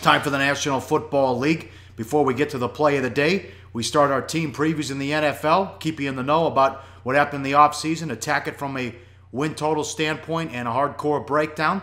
Time for the National Football League. Before we get to the play of the day, we start our team previews in the NFL, keep you in the know about what happened in the offseason, attack it from a win total standpoint and a hardcore breakdown.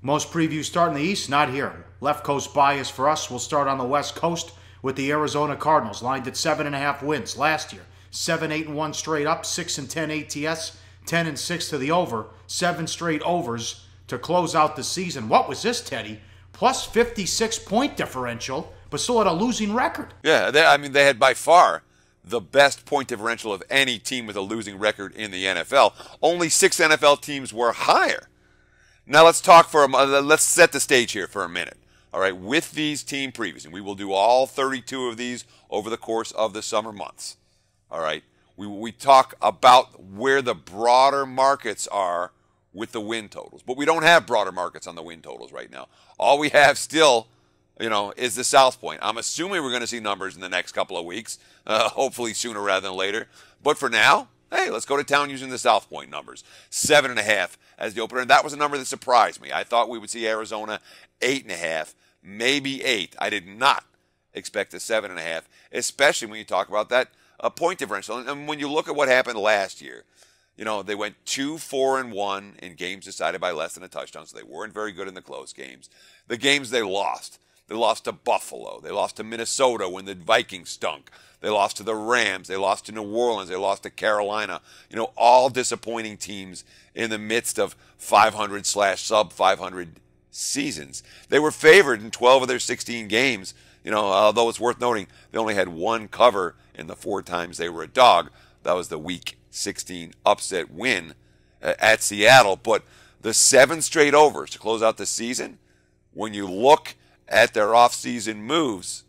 Most previews start in the East, not here. Left Coast bias for us. We'll start on the West Coast with the Arizona Cardinals, lined at 7.5 wins last year. 7-8-1 straight up, 6-10 ATS, 10-6 to the over, 7 straight overs to close out the season. What was this, Teddy? Plus 56-point differential, but still had a losing record. Yeah, they had by far the best point differential of any team with a losing record in the NFL. Only 6 NFL teams were higher. Now let's set the stage here for a minute. All right, with these team previews, and we will do all 32 of these over the course of the summer months. All right, we talk about where the broader markets are with the win totals, but we don't have broader markets on the win totals right now. All we have still, is the South Point. I'm assuming we're going to see numbers in the next couple of weeks, hopefully sooner rather than later. But for now, hey, let's go to town using the South Point numbers. 7.5 as the opener, and that was a number that surprised me. I thought we would see Arizona 8.5, maybe 8. I did not expect a 7.5, especially when you talk about that point differential. And when you look at what happened last year, they went 2-4-1 in games decided by less than a touchdown, so they weren't very good in the close games. The games they lost to Buffalo. They lost to Minnesota when the Vikings stunk. They lost to the Rams. They lost to New Orleans. They lost to Carolina. All disappointing teams in the midst of 500/sub 500 seasons. They were favored in 12 of their 16 games. Although it's worth noting, they only had one cover in the 4 times they were a dog. That was the Week 16 upset win at Seattle. But the 7 straight overs to close out the season, when you look at their offseason moves,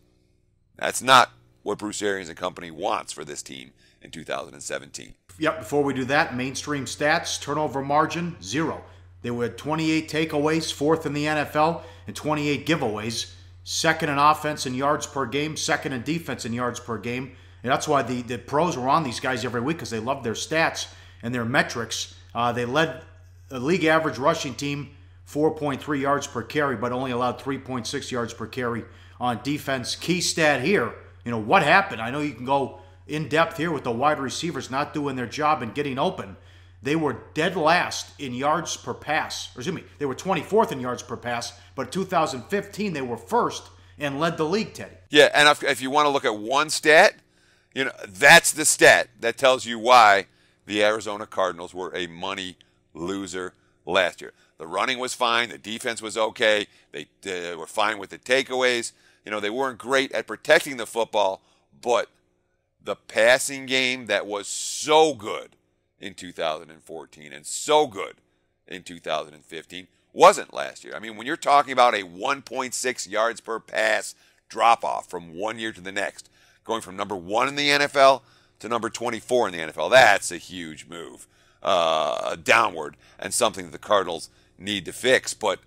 that's not what Bruce Arians and company wants for this team in 2017. Yep, before we do that, mainstream stats, turnover margin, 0. They were 28 takeaways, 4th in the NFL, and 28 giveaways. 2nd in offense in yards per game, 2nd in defense in yards per game. And that's why the pros were on these guys every week, because they loved their stats and their metrics. They led a league average rushing team 4.3 yards per carry, but only allowed 3.6 yards per carry on defense. Key stat here, what happened? I know you can go in depth here with the wide receivers not doing their job and getting open. They were dead last in yards per pass. Or excuse me, they were 24th in yards per pass, but 2015 they were 1st and led the league, Teddy. Yeah, and if you want to look at one stat, that's the stat that tells you why the Arizona Cardinals were a money loser last year. The running was fine. The defense was okay. They were fine with the takeaways. They weren't great at protecting the football, but the passing game that was so good in 2014 and so good in 2015 wasn't last year. I mean, when you're talking about a 1.6 yards per pass drop-off from one year to the next, going from number 1 in the NFL to number 24 in the NFL, that's a huge move downward, and something that the Cardinals need to fix. But,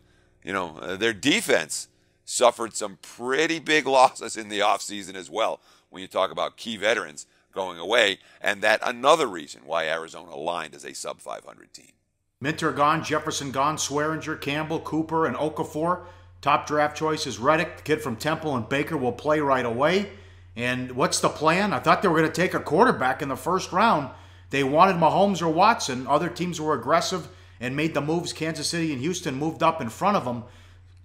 their defense suffered some pretty big losses in the offseason as well when you talk about key veterans going away, and that another reason why Arizona aligned as a sub 500 team. Minter gone, Jefferson gone, Swearinger, Campbell, Cooper, and Okafor. Top draft choice is Reddick, the kid from Temple, and Baker will play right away. And what's the plan? I thought they were going to take a quarterback in the first round. They wanted Mahomes or Watson. Other teams were aggressive and made the moves. Kansas City and Houston moved up in front of them.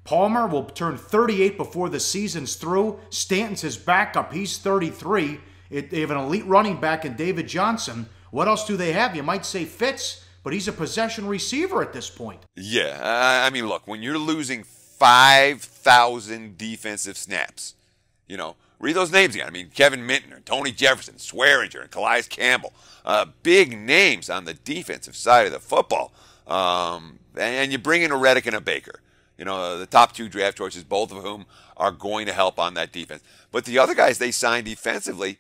Palmer will turn 38 before the season's through. Stanton's his backup. He's 33. They have an elite running back in David Johnson. What else do they have? You might say Fitz, but he's a possession receiver at this point. Yeah, I mean, look, when you're losing 5,000 defensive snaps, read those names again. I mean, Kevin Mintner, Tony Jefferson, Swearinger, and Calais Campbell. Big names on the defensive side of the football. And you bring in a Reddick and a Baker. The top 2 draft choices, both of whom are going to help on that defense. But the other guys they signed defensively,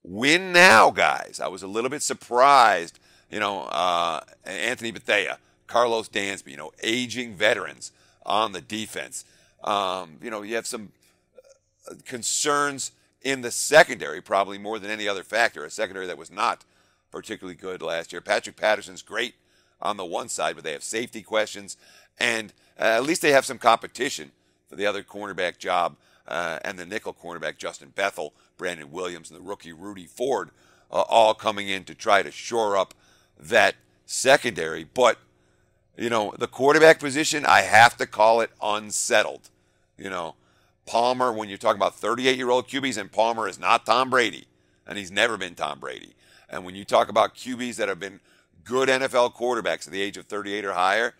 win now guys. I was a little bit surprised. Anthony Bethea, Carlos Dansby, aging veterans on the defense. You have some concerns in the secondary, probably more than any other factor, a secondary that was not particularly good last year. Patrick Patterson's great on the one side, but they have safety questions, and at least they have some competition for the other cornerback job, and the nickel cornerback, Justin Bethel, Brandon Williams, and the rookie Rudy Ford, all coming in to try to shore up that secondary. But, you know, the quarterback position, I have to call it unsettled. You know, Palmer, when you're talking about 38-year-old QBs, and Palmer is not Tom Brady, and he's never been Tom Brady. And when you talk about QBs that have been good NFL quarterbacks at the age of 38 or higher,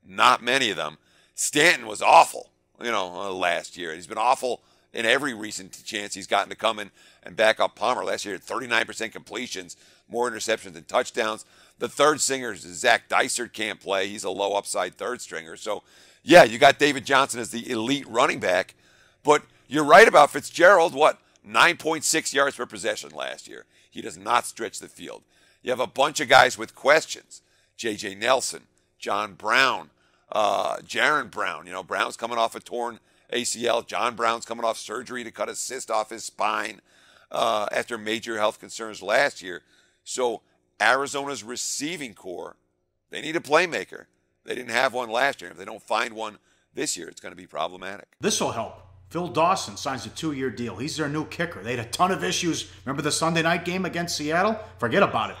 not many of them. Stanton was awful, you know, last year. He's been awful in every recent chance he's gotten to come in and back up Palmer. Last year, 39% completions, more interceptions than touchdowns. The third stringer, Zach Dysert, can't play. He's a low upside third stringer. So, yeah, you got David Johnson as the elite running back. But you're right about Fitzgerald. 9.6 yards per possession last year. He does not stretch the field. You have a bunch of guys with questions. J.J. Nelson, John Brown, Jaron Brown. You know, Brown's coming off a torn ACL. John Brown's coming off surgery to cut a cyst off his spine after major health concerns last year. So Arizona's receiving core, they need a playmaker. They didn't have one last year. If they don't find one this year, it's going to be problematic. This will help. Phil Dawson signs a 2-year deal. He's their new kicker. They had a ton of issues. Remember the Sunday night game against Seattle? Forget about it.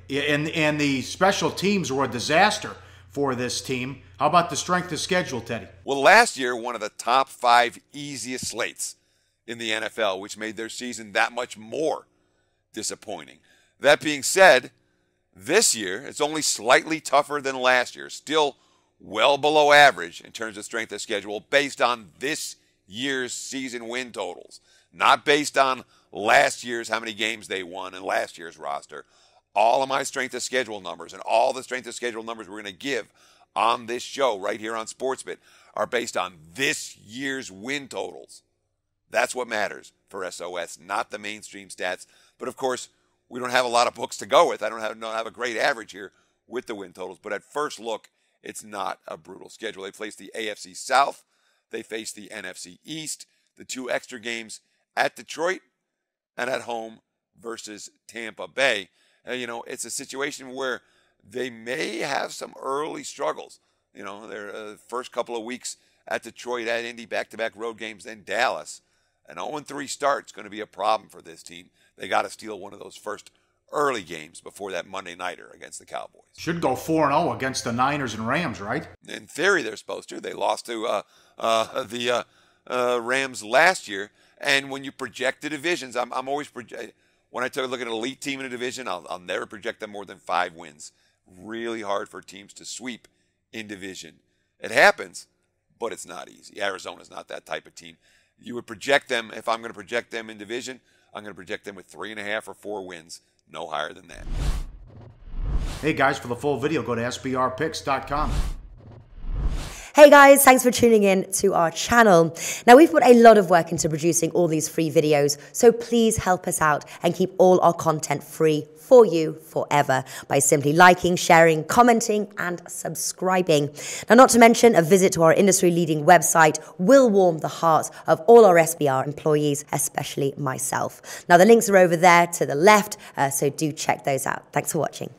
And the special teams were a disaster for this team. How about the strength of schedule, Teddy? Well, last year, one of the top 5 easiest slates in the NFL, which made their season that much more disappointing. That being said, this year, it's only slightly tougher than last year. Still well below average in terms of strength of schedule based on this year's season win totals, not based on last year's how many games they won and last year's roster. All of my strength of schedule numbers and all the strength of schedule numbers we're going to give on this show right here on Sportsbet are based on this year's win totals. That's what matters for SOS, not the mainstream stats. But of course, we don't have a lot of books to go with. I don't have a great average here with the win totals. But at first look, it's not a brutal schedule. They face the AFC South. They face the NFC East, the 2 extra games at Detroit and at home versus Tampa Bay. You know, it's a situation where they may have some early struggles. You know, their first couple of weeks at Detroit, at Indy, back-to-back road games, then Dallas. An 0-3 start's going to be a problem for this team. They got to steal one of those first early games before that Monday nighter against the Cowboys. Should go 4-0 against the Niners and Rams, right? In theory, they're supposed to. They lost to the Rams last year. And when you project the divisions, I'm always when I look at an elite team in a division, I'll never project them more than 5 wins. Really hard for teams to sweep in division. It happens, but it's not easy. Arizona's not that type of team. You would project them, if I'm going to project them in division, I'm going to project them with 3.5 or 4 wins. No higher than that. Hey guys, for the full video, go to sbrpicks.com. Hey guys, thanks for tuning in to our channel. Now, we've put a lot of work into producing all these free videos, so please help us out and keep all our content free for you forever by simply liking, sharing, commenting, and subscribing. Now, not to mention, a visit to our industry-leading website will warm the hearts of all our SBR employees, especially myself. Now, the links are over there to the left, so do check those out. Thanks for watching.